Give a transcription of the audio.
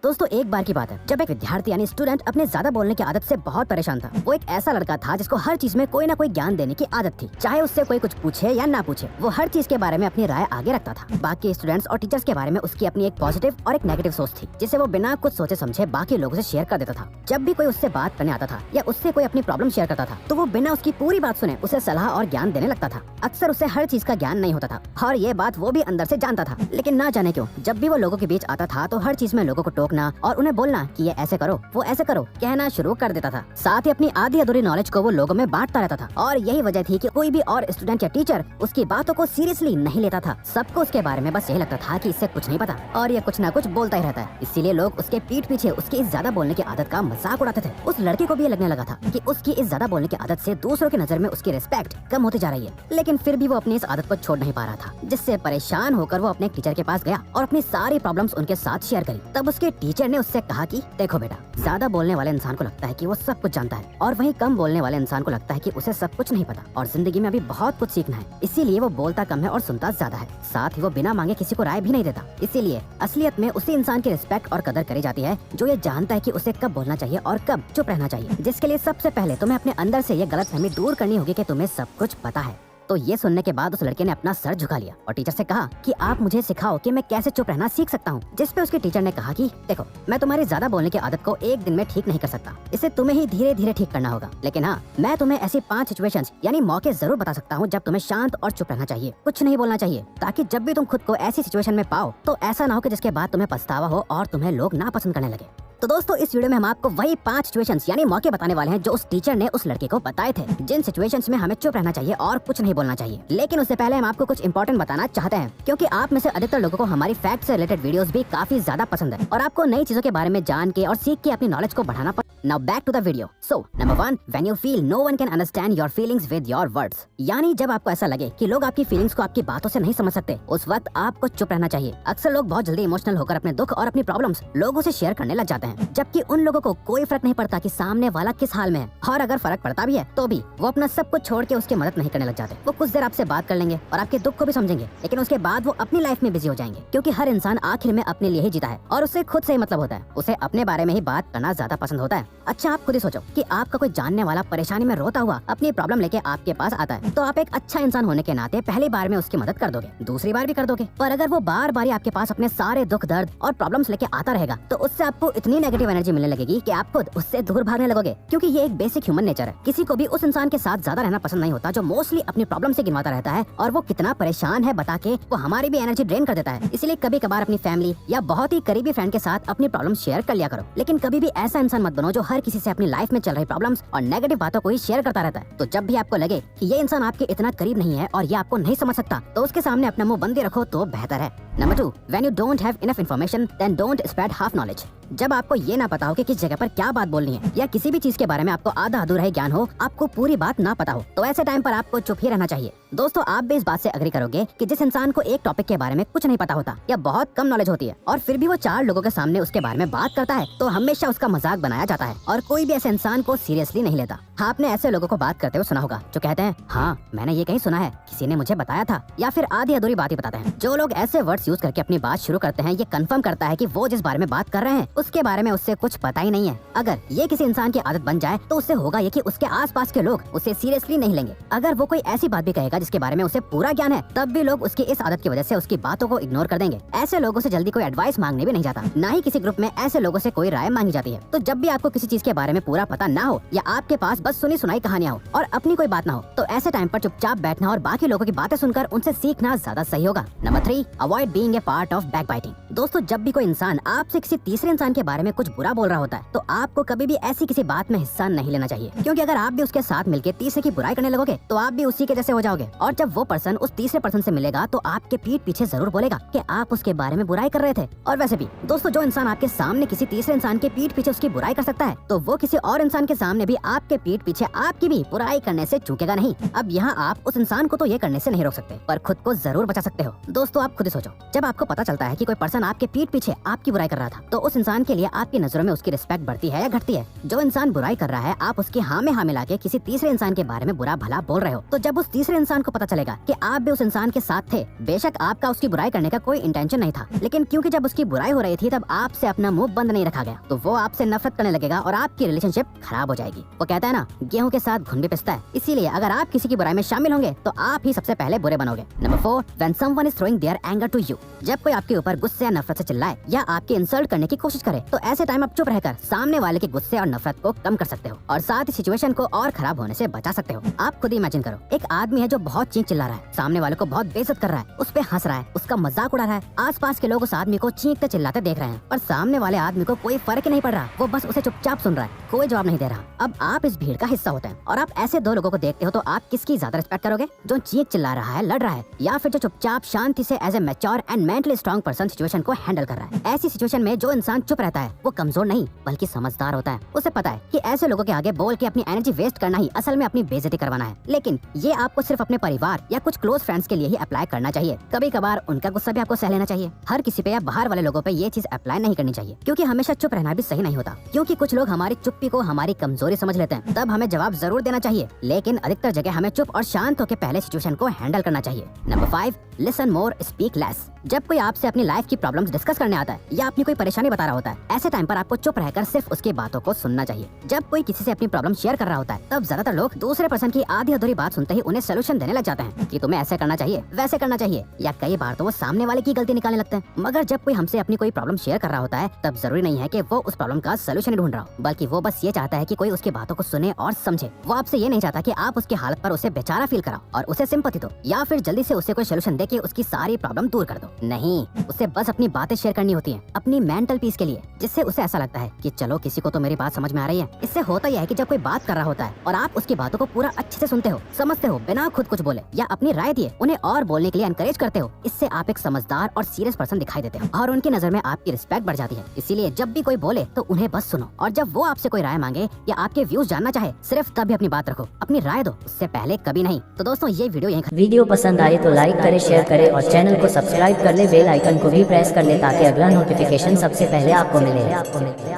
दोस्तों एक बार की बात है जब एक विद्यार्थी यानी स्टूडेंट अपने ज्यादा बोलने की आदत से बहुत परेशान था। वो एक ऐसा लड़का था जिसको हर चीज में कोई ना कोई ज्ञान देने की आदत थी, चाहे उससे कोई कुछ पूछे या ना पूछे। वो हर चीज के बारे में अपनी राय आगे रखता था। बाकी स्टूडेंट्स और टीचर्स के बारे में उसकी अपनी एक पॉजिटिव और एक नेगेटिव सोच थी, जिसे वो बिना कुछ सोचे समझे बाकी लोगों से शेयर कर देता था। जब भी कोई उससे बात करने आता था या उससे कोई अपनी प्रॉब्लम शेयर करता था तो वो बिना उसकी पूरी बात सुने उसे सलाह और ज्ञान देने लगता था। अक्सर उसे हर चीज का ज्ञान नहीं होता था और ये बात वो भी अंदर से जानता था, लेकिन ना जाने क्यों जब भी वो लोगों के बीच आता था तो हर चीज में लोगों को टोकना और उन्हें बोलना कि ये ऐसे करो वो ऐसे करो कहना शुरू कर देता था। साथ ही अपनी आधी अधूरी नॉलेज को वो लोगों में बांटता रहता था और यही वजह थी कि कोई भी और स्टूडेंट या टीचर उसकी बातों को सीरियसली नहीं लेता था। सबको उसके बारे में बस यही लगता था कि इससे कुछ नहीं पता और ये कुछ ना कुछ बोलता ही रहता है। इसीलिए लोग उसके पीठ पीछे उसकी इस ज्यादा बोलने की आदत का मजाक उड़ाते थे। उस लड़के को भी ये लगने लगा था कि उसकी इस ज्यादा बोलने की आदत से दूसरों की नजर में उसकी रिस्पेक्ट कम होती जा रही है, लेकिन फिर भी वो अपनी इस आदत को छोड़ नहीं पा रहा था। जिससे परेशान होकर वो अपने टीचर के पास गया और अपनी सारी प्रॉब्लम्स उनके साथ शेयर करी। तब उसके टीचर ने उससे कहा कि देखो बेटा, ज्यादा बोलने वाले इंसान को लगता है कि वो सब कुछ जानता है और वहीं कम बोलने वाले इंसान को लगता है कि उसे सब कुछ नहीं पता और जिंदगी में अभी बहुत कुछ सीखना है। इसीलिए वो बोलता कम है और सुनता ज्यादा है। साथ ही वो बिना मांगे किसी को राय भी नहीं देता। इसीलिए असलियत में उसी इंसान की रिस्पेक्ट और कदर करी जाती है जो ये जानता है कि उसे कब बोलना चाहिए और कब चुप रहना चाहिए। जिसके लिए सबसे पहले तुम्हें अपने अंदर से ये गलतफहमी दूर करनी होगी कि तुम्हें सब कुछ पता है। तो ये सुनने के बाद उस लड़के ने अपना सर झुका लिया और टीचर से कहा कि आप मुझे सिखाओ कि मैं कैसे चुप रहना सीख सकता हूँ। जिस पे उसके टीचर ने कहा कि देखो, मैं तुम्हारी ज्यादा बोलने की आदत को एक दिन में ठीक नहीं कर सकता, इसे तुम्हें ही धीरे धीरे ठीक करना होगा। लेकिन हाँ, मैं तुम्हें ऐसी 5 सिचुएशंस यानी मौके जरूर बता सकता हूँ जब तुम्हें शांत और चुप रहना चाहिए, कुछ नहीं बोलना चाहिए, ताकि जब भी तुम खुद को ऐसी सिचुएशन में पाओ तो ऐसा ना हो कि जिसके बाद तुम्हें पछतावा हो और तुम्हें लोग नापसंद करने लगे। तो दोस्तों इस वीडियो में हम आपको वही 5 सिचुएशंस यानी मौके बताने वाले हैं जो उस टीचर ने उस लड़के को बताए थे, जिन सिचुएशंस में हमें चुप रहना चाहिए और कुछ नहीं बोलना चाहिए। लेकिन उससे पहले हम आपको कुछ इंपॉर्टेंट बताना चाहते हैं, क्योंकि आप में से अधिकतर लोगों को हमारी फैक्ट से रिलेटेड वीडियोस भी काफी ज्यादा पसंद है और आपको नई चीजों के बारे में जान के और सीख के अपनी नॉलेज को बढ़ाना पड़ता। Now back to the video. So number 1, when you feel no one can understand your feelings with your words, यानी जब आपको ऐसा लगे कि लोग आपकी फीलिंग्स को आपकी बातों से नहीं समझ सकते, उस वक्त आपको चुप रहना चाहिए। अक्सर लोग बहुत जल्दी इमोशनल होकर अपने दुख और अपनी प्रॉब्लम्स लोगों से शेयर करने लग जाते हैं, जबकि उन लोगों को कोई फर्क नहीं पड़ता कि सामने वाला किस हाल में है, और अगर फर्क पड़ता भी है तो भी वो अपना सब कुछ छोड़ के उसकी मदद नहीं करने लग जाते। वो कुछ देर आपसे बात कर लेंगे और आपके दुख को भी समझेंगे, लेकिन उसके बाद वो अपनी लाइफ में बिजी हो जाएंगे, क्योंकि हर इंसान आखिर में अपने लिए ही जीता है और उससे खुद से ही मतलब होता है। उसे अपने बारे में ही बात करना ज्यादा पसंद होता है। अच्छा, आप खुद ही सोचो कि आपका कोई जानने वाला परेशानी में रोता हुआ अपनी प्रॉब्लम लेके आपके पास आता है, तो आप एक अच्छा इंसान होने के नाते पहली बार में उसकी मदद कर दोगे, दूसरी बार भी कर दोगे। पर अगर वो बार बार आपके पास अपने सारे दुख दर्द और प्रॉब्लम्स लेके आता रहेगा तो उससे आपको इतनी नेगेटिव एनर्जी मिलने लगेगी कि आप खुद उससे दूर भागने लगोगे, क्योंकि ये एक बेसिक ह्यूमन नेचर है। किसी को भी उस इंसान के साथ ज्यादा रहना पसंद नहीं होता जो मोस्टली अपनी प्रॉब्लम से गिनवाता रहता है, और वो कितना परेशान है बता के वो हमारी भी एनर्जी ड्रेन कर देता है। इसलिए कभी कभार अपनी फैमिली या बहुत ही करीबी फ्रेंड के साथ अपनी प्रॉब्लम शेयर कर लिया करो, लेकिन कभी भी ऐसा इंसान मत बनो जो हर किसी से अपनी लाइफ में चल रही प्रॉब्लम्स और नेगेटिव बातों को ही शेयर करता रहता है। तो जब भी आपको लगे कि ये इंसान आपके इतना करीब नहीं है और ये आपको नहीं समझ सकता, तो उसके सामने अपना मुंह बंद रखो तो बेहतर है। Number 2, when you don't have enough information then don't spread half knowledge. जब आपको ये ना पता हो कि किस जगह पर क्या बात बोलनी है, या किसी भी चीज के बारे में आपको आधा अधूरा ही ज्ञान हो, आपको पूरी बात ना पता हो, तो ऐसे टाइम पर आपको चुप ही रहना चाहिए। दोस्तों आप भी इस बात से अग्री करोगे कि जिस इंसान को एक टॉपिक के बारे में कुछ नहीं पता होता या बहुत कम नॉलेज होती है और फिर भी वो 4 लोगों के सामने उसके बारे में बात करता है, तो हमेशा उसका मजाक बनाया जाता है और कोई भी ऐसे इंसान को सीरियसली नहीं लेता। आपने ऐसे लोगों को बात करते हुए सुना होगा जो कहते हैं, हाँ मैंने ये कहीं सुना है, किसी ने मुझे बताया था, या फिर आधी अधूरी बात ही बताते हैं। जो लोग ऐसे वर्ड्स यूज करके अपनी बात शुरू करते हैं, ये कंफर्म करता है कि वो जिस बारे में बात कर रहे हैं उसके बारे में उससे कुछ पता ही नहीं है। अगर ये किसी इंसान की आदत बन जाए तो उससे होगा ये कि उसके आसपास के लोग उसे सीरियसली नहीं लेंगे। अगर वो कोई ऐसी बात भी कहेगा जिसके बारे में उसे पूरा ज्ञान है, तब भी लोग उसकी इस आदत की वजह से उसकी बातों को इग्नोर कर देंगे। ऐसे लोगों से जल्दी कोई एडवाइस मांगने भी नहीं जाता, ना ही किसी ग्रुप में ऐसे लोगों से कोई राय मांगी जाती है। तो जब भी आपको किसी चीज के बारे में पूरा पता ना हो या आपके पास बस सुनी सुनाई कहानियां हो और अपनी कोई बात ना हो, तो ऐसे टाइम पर चुपचाप बैठना और बाकी लोगों की बातें सुनकर उनसे सीखना ज्यादा सही होगा। Number 3, avoid being a part of backbiting. दोस्तों जब भी कोई इंसान आपसे किसी तीसरे इंसान के बारे में कुछ बुरा बोल रहा होता है, तो आपको कभी भी ऐसी किसी बात में हिस्सा नहीं लेना चाहिए, क्योंकि अगर आप भी उसके साथ मिलकर तीसरे की बुराई करने लगोगे तो आप भी उसी के जैसे हो जाओगे। और जब वो पर्सन उस तीसरे पर्सन से मिलेगा तो आपके पीठ पीछे जरूर बोलेगा कि आप उसके बारे में बुराई कर रहे थे। और वैसे भी दोस्तों जो इंसान आपके सामने किसी तीसरे इंसान के पीठ पीछे उसकी बुराई कर सकता है तो वो किसी और इंसान के सामने भी आपके पीठ पीछे आपकी भी बुराई करने से चूकेगा नहीं। अब यहाँ आप उस इंसान को तो ये करने से नहीं रोक सकते, पर खुद को जरूर बचा सकते हो। दोस्तों आप खुद ही सोचो, जब आपको पता चलता है कि कोई पर्सन आपके पीठ पीछे आपकी बुराई कर रहा था, तो उस इंसान के लिए आपकी नजरों में उसकी रिस्पेक्ट बढ़ती है या घटती है? जो इंसान बुराई कर रहा है, आप उसकी हाँ में हाँ मिला के किसी तीसरे इंसान के बारे में बुरा भला बोल रहे हो, तो जब उस तीसरे इंसान को पता चलेगा कि आप भी उस इंसान के साथ थे, बेशक आपका उसकी बुराई करने का कोई इंटेंशन नहीं था, लेकिन क्योंकि जब उसकी बुराई हो रही थी तब आपसे अपना मुंह बंद नहीं रखा गया, तो वो आपसे नफरत करने लगेगा और आपकी रिलेशनशिप खराब हो जाएगी। वो कहता है ना, गेहूं के साथ घुन भी पिसता है। इसीलिए अगर आप किसी की बुराई में शामिल होंगे तो आप ही सबसे पहले बुरे बनोगे। Number 4, when someone is throwing their anger to you. जब कोई आपके ऊपर गुस्से या नफरत से चिल्लाए या आपकी इंसल्ट करने की कोशिश करे, तो ऐसे टाइम आप चुप रहकर सामने वाले के गुस्से और नफरत को कम कर सकते हो और साथ ही सिचुएशन को और खराब होने से बचा सकते हो। आप खुद ही इमेजिन करो, एक आदमी है जो बहुत चीख चिल्ला रहा है, सामने वाले को बहुत बेइज्जत कर रहा है, उस पे हंस रहा है, उसका मजाक उड़ा रहा है। आसपास के लोग उस आदमी को चीखते चिल्लाते देख रहे हैं, पर सामने वाले आदमी को कोई फर्क ही नहीं पड़ रहा, वो बस उसे चुपचाप सुन रहा है, कोई जवाब नहीं दे रहा। अब आप इस भीड़ का हिस्सा होते हैं और आप ऐसे दो लोगों को देखते हो, तो आप किसकी ज्यादा रिस्पेक्ट करोगे? जो चीख चिल्ला रहा है, लड़ रहा है, या फिर जो चुपचाप शांति से as a mature and mentally strong person situation को हैंडल कर रहा है? ऐसी सिचुएशन में जो इंसान चुप रहता है वो कमजोर नहीं बल्कि समझदार होता है। उसे पता है कि ऐसे लोगों के आगे बोल के अपनी एनर्जी वेस्ट करना ही असल में अपनी बेइज्जती करवाना है। लेकिन ये आपको सिर्फ अपने परिवार या कुछ क्लोज फ्रेंड्स के लिए ही अप्लाई करना चाहिए। कभी कभार उनका गुस्सा भी आपको सह लेना चाहिए। हर किसी पे या बाहर वाले लोगों पे ये चीज अप्लाई नहीं करनी चाहिए, क्योंकि हमेशा चुप रहना भी सही नहीं होता। क्योंकि कुछ लोग हमारी चुप्पी को हमारी कमजोरी समझ लेते हैं, तब हमें जवाब जरूर देना चाहिए, लेकिन अधिकतर जगह हमें चुप और शांत होकर पहले सिचुएशन को हैंडल करना चाहिए। Number 5, listen more speak less. जब कोई आपसे अपनी लाइफ की प्रॉब्लम्स डिस्कस करने आता है या अपनी कोई परेशानी बता रहा होता है, ऐसे टाइम पर आपको चुप रहकर सिर्फ उसकी बातों को सुनना चाहिए। जब कोई किसी से अपनी प्रॉब्लम शेयर कर रहा होता है, तब ज्यादातर लोग दूसरे पर्सन की आधी अधूरी बात सुनते ही उन्हें सोल्यूशन देने लग जाते हैं कि तुम्हें ऐसे करना चाहिए, वैसे करना चाहिए, या कई बार तो वो सामने वाले की गलती निकालने लगते हैं। मगर जब कोई हमसे अपनी कोई प्रॉब्लम शेयर कर रहा होता है, तब जरूरी नहीं है कि वो उस प्रॉब्लम का सोल्यूशन ढूंढ रहा हो, बल्कि वो बस ये चाहता है कि कोई उसकी बातों को सुने और समझे। वो आपसे ये नहीं चाहता कि आप उसकी हालत पर उसे बेचारा फील कराओ और उसे सिंपैथी दो, या फिर जल्दी से उसे कोई सोल्यूशन देके उसकी सारी प्रॉब्लम दूर कर दो। नहीं, उसे बस अपनी बातें शेयर करनी होती हैं, अपनी मेंटल पीस के लिए, जिससे उसे ऐसा लगता है कि चलो किसी को तो मेरी बात समझ में आ रही है। इससे होता यह है कि जब कोई बात कर रहा होता है और आप उसकी बातों को पूरा अच्छे से सुनते हो, समझते हो, बिना खुद कुछ बोले या अपनी राय दिए उन्हें और बोलने के लिए एनकरेज करते हो, इससे आप एक समझदार और सीरियस पर्सन दिखाई देते हो और उनकी नजर में आपकी रिस्पेक्ट बढ़ जाती है। इसीलिए जब भी कोई बोले तो उन्हें बस सुनो, और जब वो आपसे कोई राय मांगे या आपके व्यूज जानना चाहे, सिर्फ तभी अपनी बात रखो, अपनी राय दो, उससे पहले कभी नहीं। तो दोस्तों ये वीडियो पसंद आए तो लाइक करे, शेयर करे और चैनल को सब्सक्राइब कर ले, बेल आइकन को भी प्रेस कर ले ताकि अगला नोटिफिकेशन सबसे पहले आपको मिले।